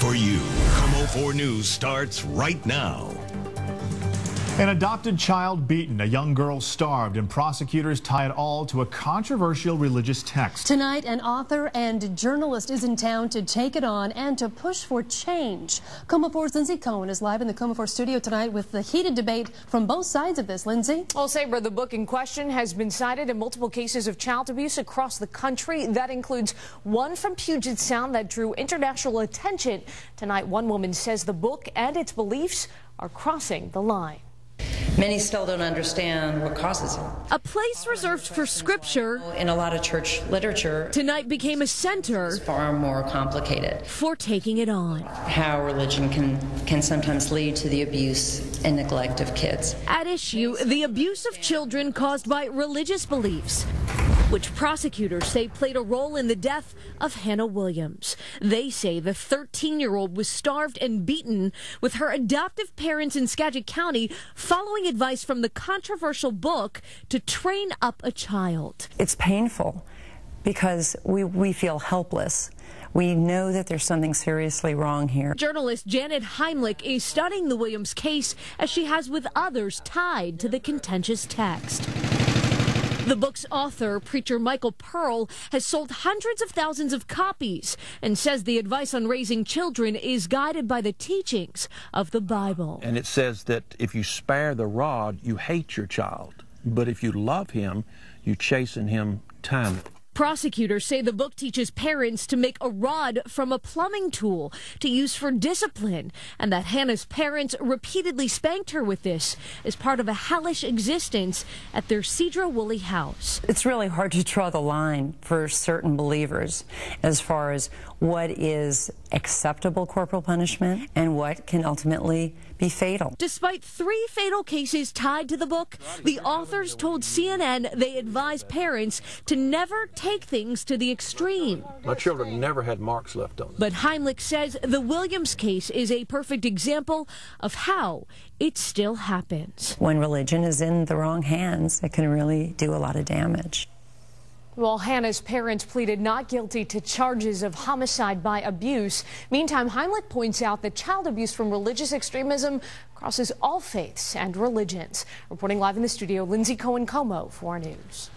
for you. KOMO-4 News starts right now. An adopted child beaten, a young girl starved, and prosecutors tie it all to a controversial religious text. Tonight, an author and journalist is in town to take it on and to push for change. KOMO-4's Lindsay Cohen is live in the KOMO-4 studio tonight with the heated debate from both sides of this. Lindsay? Well, Sabre, the book in question has been cited in multiple cases of child abuse across the country. That includes one from Puget Sound that drew international attention. Tonight, one woman says the book and its beliefs are crossing the line. Many still don't understand what causes it. A place reserved for scripture In a lot of church literature, tonight became a center it's far more complicated. for taking it on. How religion can sometimes lead to the abuse and neglect of kids. At issue, the abuse of children caused by religious beliefs, which prosecutors say played a role in the death of Hana Williams. They say the 13-year-old was starved and beaten with her adoptive parents in Skagit County following advice from the controversial book To Train Up a Child. It's painful because we feel helpless. We know that there's something seriously wrong here. Journalist Janet Heimlich is studying the Williams case as she has with others tied to the contentious text. The book's author, preacher Michael Pearl, has sold hundreds of thousands of copies and says the advice on raising children is guided by the teachings of the Bible. And it says that if you spare the rod, you hate your child. But if you love him, you chasten him timely. Prosecutors say the book teaches parents to make a rod from a plumbing tool to use for discipline, and that Hannah's parents repeatedly spanked her with this as part of a hellish existence at their Cedro Woolley house. It's really hard to draw the line for certain believers as far as what is acceptable corporal punishment and what can ultimately be fatal. Despite 3 fatal cases tied to the book, the authors told CNN they advise parents to never take things to the extreme. My children never had marks left on them. But Heimlich says the Williams case is a perfect example of how it still happens. When religion is in the wrong hands, it can really do a lot of damage. Well, Hannah's parents pleaded not guilty to charges of homicide by abuse. Meantime, Heimlich points out that child abuse from religious extremism crosses all faiths and religions. Reporting live in the studio, Lindsay Cohen, KOMO-4 News.